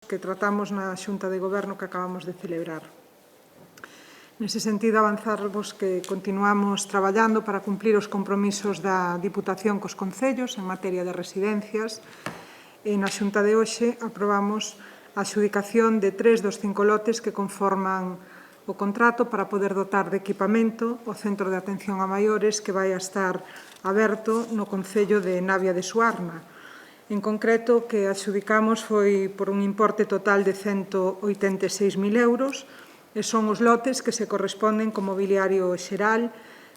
que tratamos na Xunta de Goberno que acabamos de celebrar. Nese sentido, avanzarvos que continuamos traballando para cumplir os compromisos da Diputación cos concellos en materia de residencias. E na Xunta de hoxe aprobamos a adxudicación de 3 dos 5 lotes que conforman o contrato para poder dotar de equipamento o Centro de Atención a Maiores que vai a estar aberto no Concello de Navia de Suarna. En concreto, o que adxudicamos foi por un importe total de 186.000 euros e son os lotes que se corresponden co mobiliario xeral,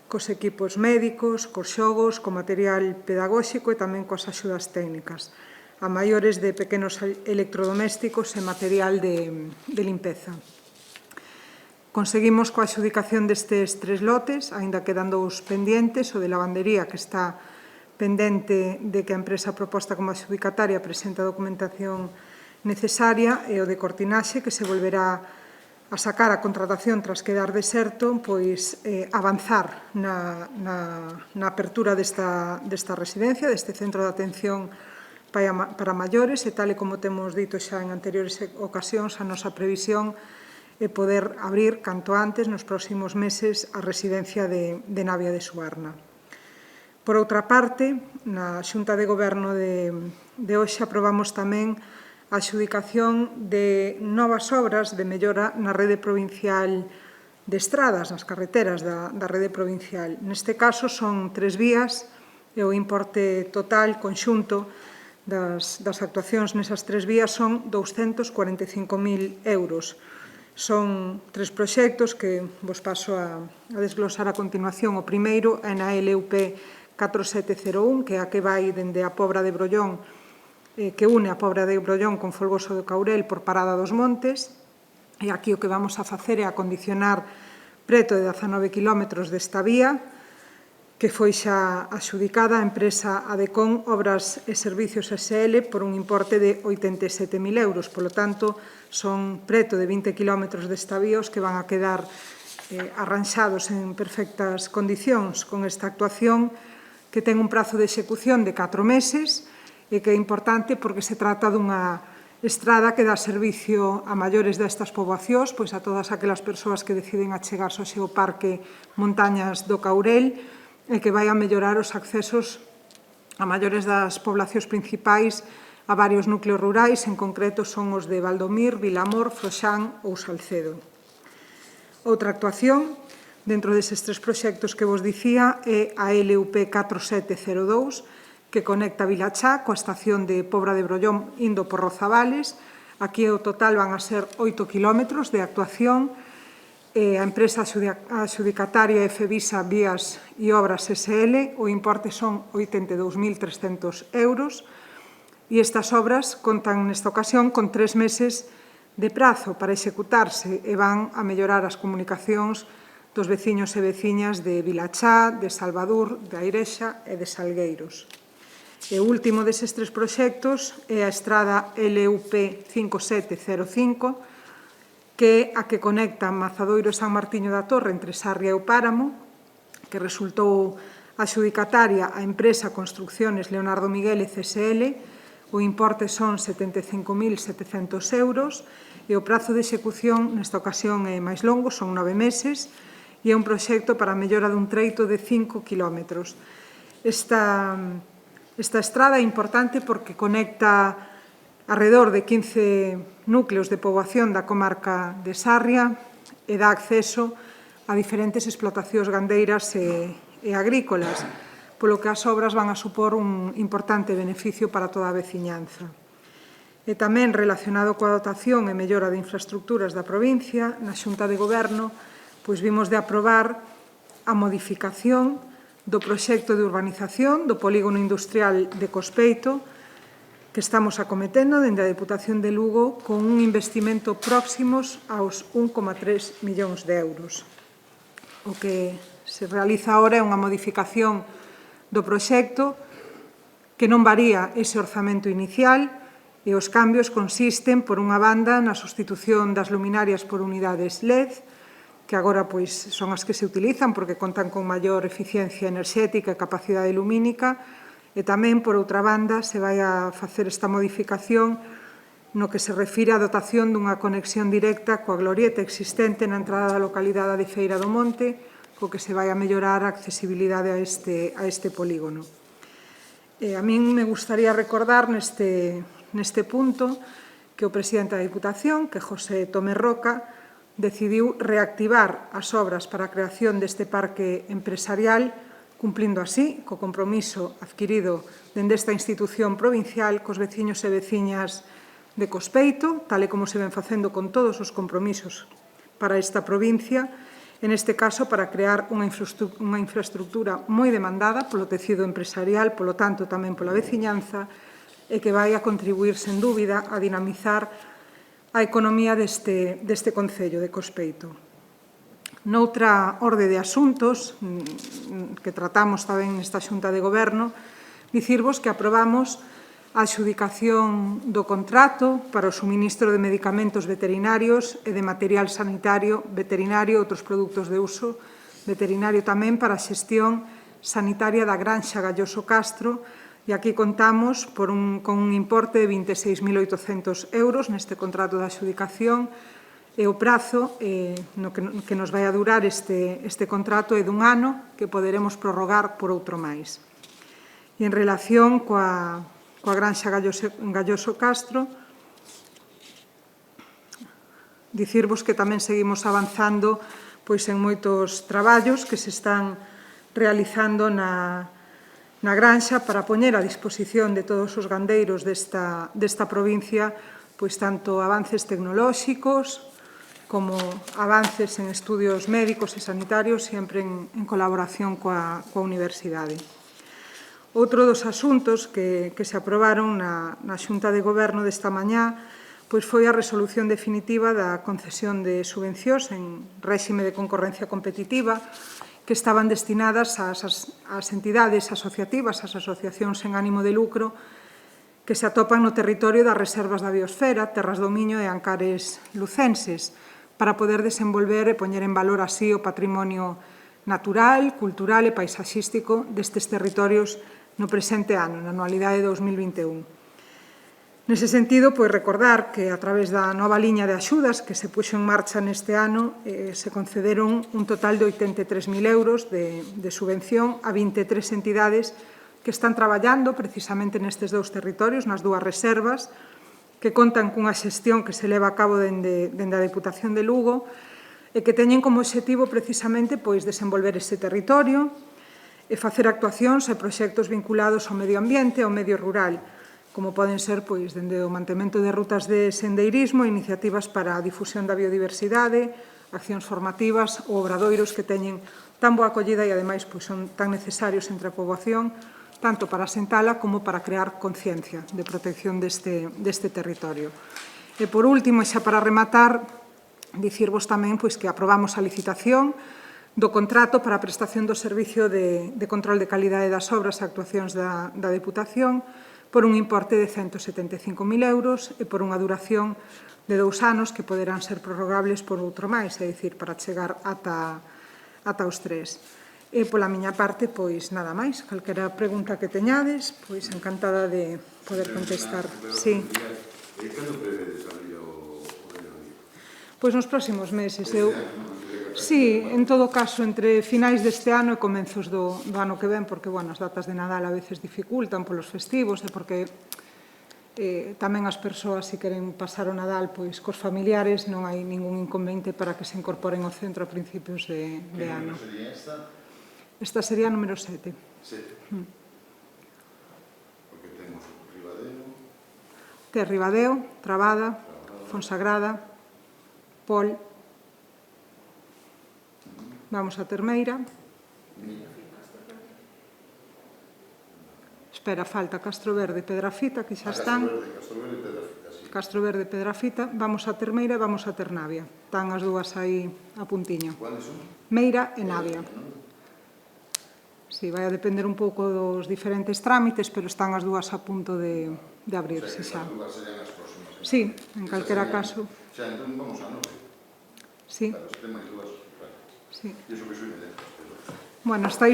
cos equipos médicos, cos xogos, co material pedagóxico e tamén coas axudas técnicas, a maiores de pequenos electrodomésticos e material de limpeza. Conseguimos coa adxudicación destes 3 lotes, aínda quedan 2 pendientes, o de lavandería, que está pendente de que a empresa proposta como adxudicataria presente a documentación necesaria, e o de cortinaxe, que se volverá a sacar a contratación tras quedar deserto, pois avanzar na apertura desta residencia, deste centro de atención para maiores, e tal e como temos dito xa en anteriores ocasións, a nosa previsión e poder abrir canto antes nos próximos meses a residencia de Navia de Suarna. Por outra parte, na Xunta de Goberno de hoxe aprobamos tamén a adxudicación de novas obras de mellora na rede provincial de estradas, nas carreteras da rede provincial. Neste caso son 3 vías e o importe total conxunto das actuacións nesas 3 vías son 245.000 euros. Son 3 proxectos que vos paso a desglosar a continuación. O primeiro é na LUP 4701, que é a que vai dende a Pobra de Brollón, que une a Pobra de Brollón con Folgoso do Caurel por Parada dos Montes. E aquí o que vamos a facer é acondicionar preto de 19 kilómetros desta vía, que foi xa adxudicada a empresa Adecon Obras e Servicios SL por un importe de 87.000 euros. Polo tanto, son preto de 20 kilómetros desta vía os que van a quedar arranxados en perfectas condicións con esta actuación, que ten un prazo de execución de 4 meses e que é importante porque se trata dunha estrada que dá servicio a maiores destas poboacións, pois a todas aquelas persoas que deciden achegarse ao Xeoparque Montañas do Caurel, e que vai a mellorar os accesos a maiores das poblacións principais a varios núcleos rurais, en concreto son os de Valdomir, Vilamor, Froxán ou Salcedo. Outra actuación dentro deses 3 proxectos que vos dicía é a LUP 4702, que conecta Vilachá coa estación de Pobra de Brollón indo por Rozavales. Aquí o total van a ser 8 kilómetros de actuación. A empresa adxudicataria é Fevisa Vías e Obras SL, o importe son 82.300 euros e estas obras contan nesta ocasión con 3 meses de prazo para executarse e van a mellorar as comunicacións dos veciños e veciñas de Vilachá, de Salvador, de Airexa e de Salgueiros. E o último deses 3 proxectos é a estrada LUP 5705, que é a que conecta Mazadoiro e San Martiño da Torre entre Sarria e o Páramo, que resultou adxudicataria a empresa Construcciones Leonardo Miguel e CSL. O importe son 75.700 euros e o prazo de execución nesta ocasión é máis longo, son 9 meses, e é un proxecto para a mellora dun treito de 5 kilómetros. Esta estrada é importante porque conecta arredor de 15 núcleos de poboación da comarca de Sarria e dá acceso a diferentes explotacións gandeiras e agrícolas, polo que as obras van a supor un importante beneficio para toda a veciñanza. E tamén relacionado coa dotación e mellora de infraestructuras da provincia, na Xunta de Goberno, pois vimos de aprobar a modificación do proxecto de urbanización do polígono industrial de Cospeito, que estamos acometendo dende a Deputación de Lugo con un investimento próximos aos 1,3 millóns de euros. O que se realiza agora é unha modificación do proxecto que non varía ese orzamento inicial e os cambios consisten, por unha banda, na sustitución das luminarias por unidades LED, que agora son as que se utilizan porque contan con maior eficiencia enerxética e capacidade lumínica. E tamén, por outra banda, se vai a facer esta modificación no que se refire á dotación dunha conexión directa coa glorieta existente na entrada da localidade de Feira do Monte, co que se vai a mellorar a accesibilidade a este polígono. A min me gustaría recordar neste punto que o presidente da Diputación, que José Tomé Roca, decidiu reactivar as obras para a creación deste parque empresarial, cumplindo así co compromiso adquirido dende esta institución provincial cos veciños e veciñas de Cospeito, tal e como se ven facendo con todos os compromisos para esta provincia, en este caso para crear unha infraestructura moi demandada polo tecido empresarial, polo tanto tamén pola veciñanza, e que vai a contribuir, sen dúbida, a dinamizar a economía deste concello de Cospeito. Noutra orde de asuntos que tratamos tamén nesta Xunta de Goberno, dicirvos que aprobamos a adxudicación do contrato para o suministro de medicamentos veterinarios e de material sanitario veterinario e outros produtos de uso veterinario tamén para a xestión sanitaria da Granxa Galloso Castro, e aquí contamos con un importe de 26.800 euros neste contrato de adxudicación, e o prazo que nos vai a durar este contrato é dun ano, que poderemos prorrogar por outro máis. E en relación coa Granxa Galloso Castro, dicirvos que tamén seguimos avanzando en moitos traballos que se están realizando na Granxa para poñer a disposición de todos os gandeiros desta provincia tanto avances tecnolóxicos como avances en estudios médicos e sanitarios, sempre en colaboración coa universidade. Outro dos asuntos que se aprobaron na Xunta de Goberno desta mañá foi a resolución definitiva da concesión de subvencións en réxime de concorrencia competitiva que estaban destinadas ás entidades asociativas, ás asociacións sen ánimo de lucro, que se atopan no territorio das reservas da biosfera, Terras do Miño e Ancares lucenses, para poder desenvolver e poñer en valor así o patrimonio natural, cultural e paisaxístico destes territorios no presente ano, na anualidade de 2021. Nese sentido, recordar que a través da nova liña de axudas que se puxo en marcha neste ano se concederon un total de 83.000 euros de subvención a 23 entidades que están traballando precisamente nestes dous territorios, nas dúas reservas, que contan cunha xestión que se leva a cabo dende a Deputación de Lugo e que teñen como obxectivo precisamente desenvolver ese territorio e facer actuacións e proxectos vinculados ao medio ambiente e ao medio rural, como poden ser dende o mantemento de rutas de sendeirismo, iniciativas para a difusión da biodiversidade, accións formativas ou obradoiros que teñen tan boa acollida e, ademais, son tan necesarios entre a poboación, tanto para asentala como para crear conciencia de protección deste territorio. E, por último, xa para rematar, dicirvos tamén que aprobamos a licitación do contrato para a prestación do servicio de control de calidade das obras e actuacións da Deputación por un importe de 175.000 euros e por unha duración de 2 anos que poderán ser prorrogables por outro máis, é dicir, para chegar ata os 3. E pola miña parte, nada máis. Calquera pregunta que teñades, encantada de poder contestar. Sí. Cando prevede salir o Benavide? Nos próximos meses. Sí, en todo caso, entre finais deste ano e comenzos do ano que ven, porque, as datas de Nadal a veces dificultan polos festivos e porque tamén as persoas, se queren pasar o Nadal cos familiares, non hai ningún inconveniente para que se incorporen ao centro a principios de ano. Que número sería esta? Esta sería a número 7. 7. Porque temos Ribadeo. Ten Ribadeo, Trabada, Fonsagrada, Pol. Vamos a Termeira. Espera, falta Castroverde e Pedrafita, que xa están. Castroverde e Pedrafita, sí. Castroverde e Pedrafita. Vamos a Termeira e vamos a Ternavia. Están as dúas aí a puntiño. Cuáles son? Meira e Navia. Sí, vai a depender un pouco dos diferentes trámites, pero están as dúas a punto de abrirse xa. As dúas serían as próximas. Sí, en calquera caso. Xa, entón vamos a 9. Sí. Claro, se ten máis dúas. Sí. E iso que soy inmediato. Bueno, estáis